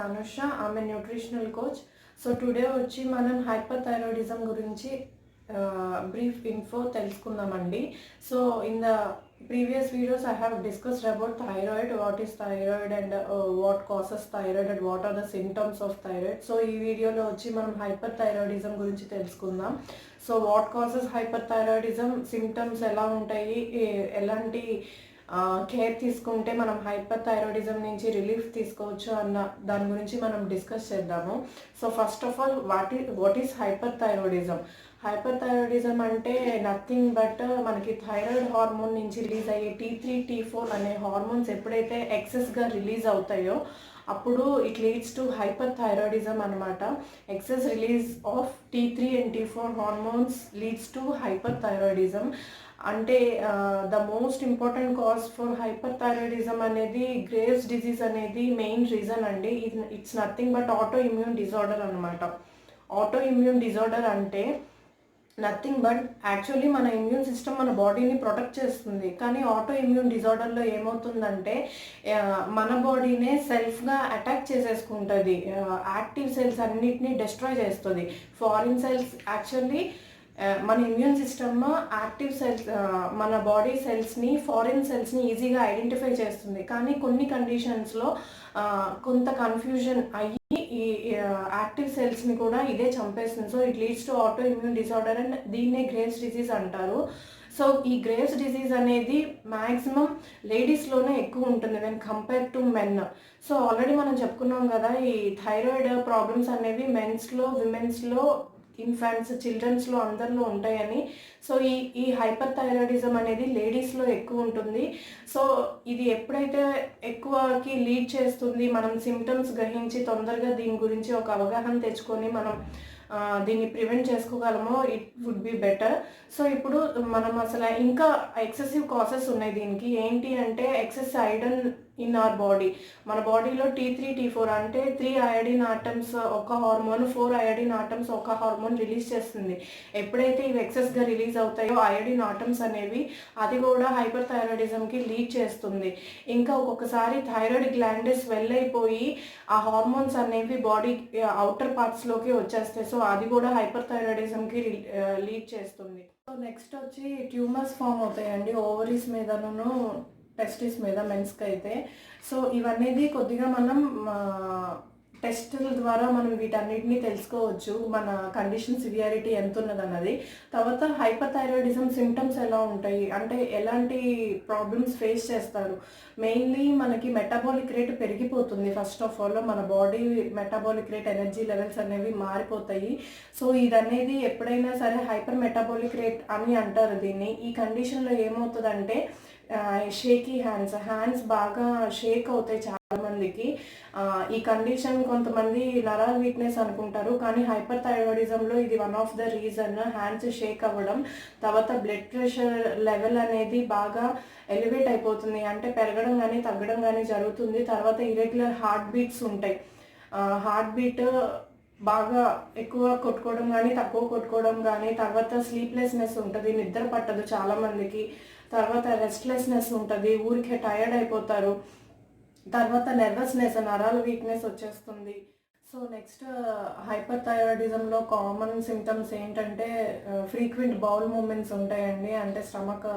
Anusha. I'm a nutritional coach. So today వచ్చి మనం hyperthyroidism గురించి brief info తెలుసుకుందామండి. So in the previous videos I have discussed about thyroid, what is thyroid and what causes thyroid and what are the symptoms of thyroid. So ఈ వీడియోలో వచ్చి మనం hyperthyroidism గురించి తెలుసుకుందాం. So what causes hyperthyroidism, symptoms ఎలా ఉంటాయి, ఎలాంటి care తీసుకుంటే మనం హైపర్థైరాయిడిజం నుంచి రిలీఫ్ తీసుకోవచ్చు అన్న దాని గురించి మనం డిస్కస్ చేద్దాము. So first of all what is hyperthyroidism? Hyperthyroidism అంటే నథింగ్ బట్ మనకి థైరాయిడ్ హార్మోన్ నుంచి రిలీజ్ అయ్యే T3 T4 అనే హార్మోన్స్ ఎప్పుడైతే ఎక్సెస్గా రిలీజ్ అవుతాయో అప్పుడు ఇట్ లీడ్స్ టు హైపర్థైరాయిడిజం అనమాట. Excess release of T3 and T4 hormones leads to hyperthyroidism. అంటే the most important cause for hyperthyroidism అనేది గ్రేవ్స్ డిజీజ్ అనేది మెయిన్ రీజన్ అండి. It's nothing but auto immune disorder అనమాట. Auto immune disorder అంటే nothing but actually మన immune system మన బాడీని protect చేస్తుంది. కానీ ఆటో ఇమ్యూన్ డిజార్డర్లో ఏమవుతుందంటే మన బాడీనే సెల్ఫ్గా అటాక్ చేసేసుకుంటుంది. యాక్టివ్ సెల్స్ అన్నిటినీ డిస్ట్రాయ్ చేస్తుంది. ఫారిన్ సెల్స్ యాక్చువల్లీ మన ఇమ్యూన్ సిస్టమ్ యాక్టివ్ సెల్స్, మన బాడీ సెల్స్ని, ఫారిన్ సెల్స్ని ఈజీగా ఐడెంటిఫై చేస్తుంది. కానీ కొన్ని కండిషన్స్లో కొంత కన్ఫ్యూజన్ అయ్యి ఈ యాక్టివ్ సెల్స్ని కూడా ఇదే చంపేస్తుంది. So it leads to auto immune disorder and దీన్నే గ్రేవ్స్ డిజీజ్ అంటారు. సో ఈ గ్రేవ్స్ డిజీజ్ అనేది మ్యాక్సిమం లేడీస్లోనే ఎక్కువ ఉంటుంది when compare to men. So already మనం చెప్పుకున్నాం కదా, ఈ థైరాయిడ్ ప్రాబ్లమ్స్ అనేవి మెన్స్లో, విమెన్స్లో, ఇన్ఫాంట్స్, చిల్డ్రన్స్లో అందరిలో ఉంటాయని. సో ఈ హైపర్థైరాయిడిజం అనేది లేడీస్లో ఎక్కువ ఉంటుంది. సో ఇది ఎప్పుడైతే ఎక్కువకి లీడ్ చేస్తుంది, మనం సిమ్టమ్స్ గ్రహించి తొందరగా దీని గురించి ఒక అవగాహన తెచ్చుకొని మనం దీన్ని ప్రివెంట్ చేసుకోగలమో it would be better. So ఇప్పుడు మనం అసలు ఇంకా ఎక్సెసివ్ కాసెస్ ఉన్నాయి దీనికి. ఏంటి అంటే excess iron in our body. మన బాడీలో T3 T4 అంటే 3 అయోడిన్ ఆటమ్స్ ఒక హార్మోన్, 4 అయోడిన్ ఆటమ్స్ ఒక హార్మోన్ రిలీజ్ చేస్తుంది. ఎప్పుడైతే ఇవి ఎక్సెస్గా రిలీజ్ అవుతాయో అయోడిన్ ఆటమ్స్ అనేవి, అది కూడా హైపర్థైరాయిడిజంకి లీడ్ చేస్తుంది. ఇంకా ఒక్కొక్కసారి థైరాయిడ్ గ్లాండెస్ వెళ్ళైపోయి ఆ హార్మోన్స్ అనేవి బాడీ అవుటర్ పార్ట్స్లోకి వచ్చేస్తాయి. సో అది కూడా హైపర్థైరాయిడిజంకి లీడ్ చేస్తుంది. సో నెక్స్ట్ వచ్చి ట్యూమర్స్ ఫామ్ అవుతాయండి ఓవరీస్ మీదను, టెస్టిస్ మీద మెన్స్కి అయితే. సో ఇవన్నీ కొద్దిగా మనం టెస్టుల ద్వారా మనం వీటన్నిటిని తెలుసుకోవచ్చు, మన కండిషన్ సివియారిటీ ఎంత ఉన్నదన్నది. తర్వాత హైపర్థైరాయిడిజం సిమ్టమ్స్ ఎలా ఉంటాయి అంటే ఎలాంటి ప్రాబ్లమ్స్ ఫేస్ చేస్తారు. మెయిన్లీ మనకి మెటబాలిక్ రేట్ పెరిగిపోతుంది. ఫస్ట్ ఆఫ్ ఆల్ మన body metabolic rate, energy levels అనేవి మారిపోతాయి. సో ఇదనేది ఎప్పుడైనా సరే హైపర్ మెటబాలిక్ రేట్ అని అంటారు దీన్ని. ఈ కండిషన్లో ఏమవుతుందంటే షేకీ హ్యాండ్స్ బాగా షేక్ అవుతాయి చాలామందికి. ఈ కండిషన్ కొంతమంది నరాల వీక్నెస్ అనుకుంటారు, కానీ హైపర్థైరాయిడిజంలో ఇది one of the reason, hands shake అవ్వడం. తర్వాత బ్లడ్ ప్రెషర్ లెవెల్ అనేది బాగా ఎలివేట్ అయిపోతుంది, అంటే పెరగడం కానీ తగ్గడం కానీ జరుగుతుంది. తర్వాత ఇరెగ్యులర్ హార్ట్ బీట్స్ ఉంటాయి. హార్ట్ బీట్ బాగా ఎక్కువ కొట్టుకోవడం కానీ తక్కువ కొట్టుకోవడం కానీ. తర్వాత స్లీప్లెస్నెస్ ఉంటుంది, నిద్ర పట్టదు చాలామందికి. తర్వాత రెస్ట్లెస్నెస్ ఉంటుంది, ఊరికే టైర్డ్ అయిపోతారు. తర్వాత నర్వస్నెస్, నరాల వీక్నెస్ వచ్చేస్తుంది. సో నెక్స్ట్ హైపర్థైరాయిడిజంలో కామన్ సిమ్టమ్స్ ఏంటంటే ఫ్రీక్వెంట్ బౌల్ మూమెంట్స్ ఉంటాయండి, అంటే స్టమక్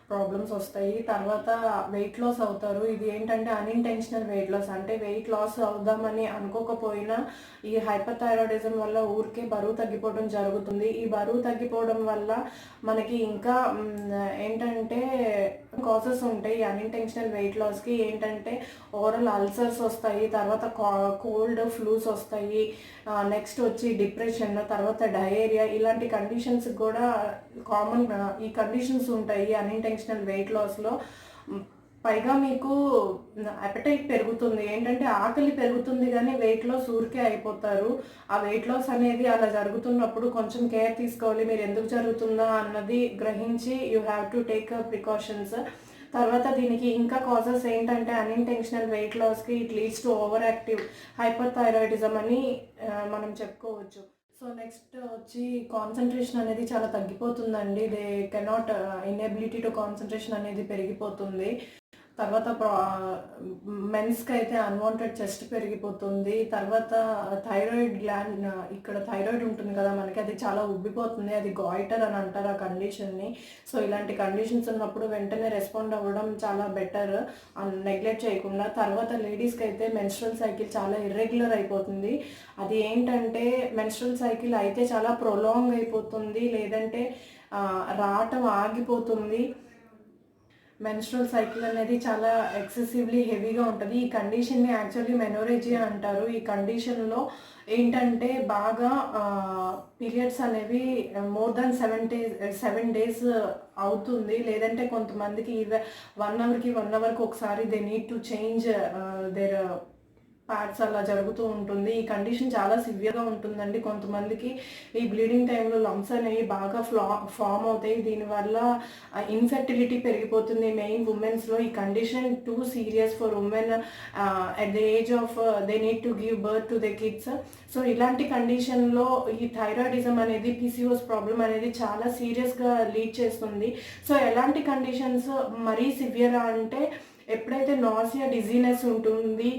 ప్రాబ్లమ్స్ వస్తాయి. తర్వాత వెయిట్ లాస్ అవుతారు. ఇది ఏంటంటే అన్ఇంటెన్షనల్ వెయిట్ లాస్, అంటే వెయిట్ లాస్ అవుదామని అనుకోకపోయినా ఈ హైపర్థైరాయిడిజం వల్ల ఊరికే బరువు తగ్గిపోవడం జరుగుతుంది. ఈ బరువు తగ్గిపోవడం వల్ల మనకి ఇంకా ఏంటంటే కాసెస్ ఉంటాయి. అన్ఇంటెన్షనల్ వెయిట్ లాస్కి ఏంటంటే ఓరల్ అల్సర్స్ వస్తాయి, తర్వాత కోల్డ్ ఫ్లూస్ వస్తాయి, నెక్స్ట్ వచ్చి డిప్రెషన్, తర్వాత డయేరియా, ఇలాంటి కండిషన్స్ కూడా కామన్ ఈ కండిషన్స్ ఉంటాయి అన్ఇంటెన్షనల్ వెయిట్ లాస్లో. పైగా మీకు అపెటైట్ పెరుగుతుంది, ఏంటంటే ఆకలి పెరుగుతుంది కానీ వెయిట్ లాస్ ఊరికే అయిపోతారు. ఆ వెయిట్ లాస్ అనేది అలా జరుగుతున్నప్పుడు కొంచెం కేర్ తీసుకోవాలి, మీరు ఎందుకు జరుగుతుందా అన్నది గ్రహించి you have to take precautions. తర్వాత దీనికి ఇంకా కాజెస్ ఏంటంటే అన్ఇంటెన్షనల్ వెయిట్ లాస్కి it leads to over active hyperthyroidism అని మనం చెప్పుకోవచ్చు. సో నెక్స్ట్ వచ్చి కాన్సన్ట్రేషన్ అనేది చాలా తగ్గిపోతుందండి. They cannot, inability to concentration అనేది పెరిగిపోతుంది. తర్వాత మెన్స్కి అయితే అన్వాంటెడ్ చెస్ట్ పెరిగిపోతుంది, తర్వాత థైరాయిడ్ గ్లాండ్, ఇక్కడ థైరాయిడ్ ఉంటుంది కదా మనకి, అది చాలా ఉబ్బిపోతుంది, అది గాయిటర్ అని అంటారు ఆ కండిషన్ని. సో ఇలాంటి కండిషన్స్ ఉన్నప్పుడు వెంటనే రెస్పాండ్ అవ్వడం చాలా బెటర్, నెగ్లెక్ట్ చేయకుండా. తర్వాత లేడీస్కి అయితే మెన్స్ట్రల్ సైకిల్ చాలా ఇర్రెగ్యులర్ అయిపోతుంది. అది ఏంటంటే మెన్స్ట్రల్ సైకిల్ అయితే చాలా ప్రొలాంగ్ అయిపోతుంది, లేదంటే రావటం ఆగిపోతుంది. మెన్స్ట్రల్ సైకిల్ అనేది చాలా ఎక్సెసివ్లీ హెవీగా ఉంటుంది. ఈ కండిషన్ని యాక్చువల్లీ మెనోరేజియా అంటారు. ఈ కండిషన్లో ఏంటంటే బాగా పీరియడ్స్ అనేవి మోర్ దాన్ 7 days అవుతుంది, లేదంటే కొంతమందికి 1 hourకి 1 hourకి ఒకసారి they need to change their pads అలా జరుగుతూ ఉంటుంది. ఈ కండిషన్ చాలా సివియర్గా ఉంటుందండి. కొంతమందికి ఈ బ్లీడింగ్ టైంలో లంప్స్ అనేవి బాగా ఫామ్ అవుతాయి, దీనివల్ల ఇన్ఫెర్టిలిటీ పెరిగిపోతుంది మెయిన్ ఉమెన్స్లో. ఈ condition two serious for women at the age of they need to give birth to the kids. So ఇలాంటి కండిషన్లో ఈ థైరాయిడిజం అనేది, పీసీఓఎస్ ప్రాబ్లం అనేది చాలా సీరియస్గా లీడ్ చేస్తుంది. సో ఎలాంటి కండిషన్స్ మరీ సివియరా అంటే, ఎప్పుడైతే నాసియా, డిజీనెస్ ఉంటుంది,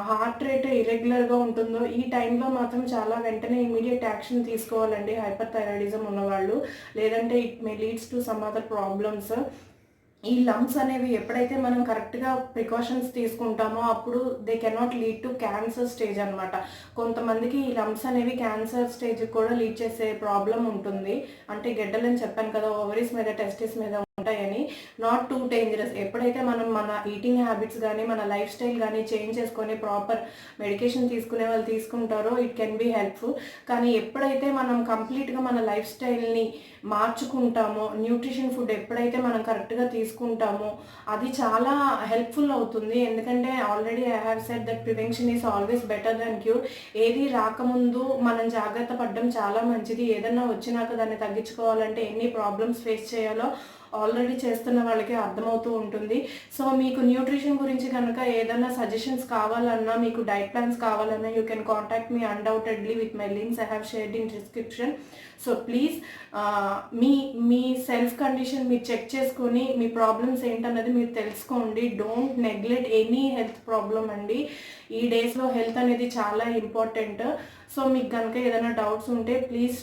హార్ట్ రేట్ ఇరెగ్యులర్గా ఉంటుందో, ఈ టైంలో మాత్రం చాలా వెంటనే ఇమీడియట్ యాక్షన్ తీసుకోవాలండి హైపర్ థైరాయిడిజం ఉన్నవాళ్ళు, లేదంటే it may leads to some other problems. ఈ లంప్స్ అనేవి ఎప్పుడైతే మనం కరెక్ట్గా ప్రికాషన్స్ తీసుకుంటామో అప్పుడు they cannot lead to cancer stage అనమాట. కొంతమందికి ఈ లంప్స్ అనేవి క్యాన్సర్ స్టేజ్ కూడా లీడ్ చేసే ప్రాబ్లం ఉంటుంది. అంటే గెడ్డలని చెప్పాను కదా, ఓవరీస్ మీద, టెస్టిస్ మీద ఉంటాయని. Not too dangerous. ఎప్పుడైతే మనం మన ఈటింగ్ హ్యాబిట్స్ కానీ మన లైఫ్ స్టైల్ కానీ చేంజ్ చేసుకొని ప్రాపర్ మెడికేషన్ తీసుకునే వాళ్ళు తీసుకుంటారో ఇట్ కెన్ బి హెల్ప్ఫుల్. కానీ ఎప్పుడైతే మనం కంప్లీట్గా మన లైఫ్ స్టైల్ని మార్చుకుంటామో, న్యూట్రిషన్ ఫుడ్ ఎప్పుడైతే మనం కరెక్ట్గా తీసుకుంటామో అది చాలా హెల్ప్ఫుల్ అవుతుంది. ఎందుకంటే already I have said that prevention is always better than cure. ఏది రాకముందు మనం జాగ్రత్త పడడం చాలా మంచిది. ఏదన్నా వచ్చినాక దాన్ని తగ్గించుకోవాలంటే ఎన్ని ప్రాబ్లమ్స్ ఫేస్ చేయాలో ఆల్రెడీ చేస్తున్న వాళ్ళకి అర్థమవుతూ ఉంటుంది. సో మీకు న్యూట్రిషన్ గురించి కనుక ఏదైనా సజెషన్స్ కావాలన్నా, మీకు డైట్ ప్లాన్స్ కావాలన్నా, you can contact me undoubtedly with my links I have shared in description. So please me self condition మీరు చెక్ చేసుకొని మీ ప్రాబ్లమ్స్ ఏంటన్నది మీరు తెలుసుకోండి. Don't neglect any health problem అండి. ఈ డేస్లో హెల్త్ అనేది చాలా ఇంపార్టెంట్. సో మీకు కనుక ఏదైనా డౌట్స్ ఉంటే please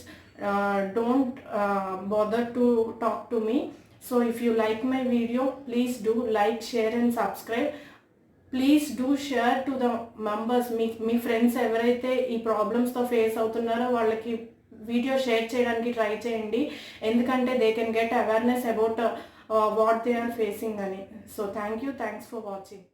don't bother to talk to me. So if you like my video, please do like, share and subscribe. Please do share to the members. Me friends ఎవరైతే ఈ ప్రాబ్లమ్స్తో face అవుతున్నారో వాళ్ళకి video share చేయడానికి try చేయండి, ఎందుకంటే they can get awareness about what they are facing అని. So thanks for watching.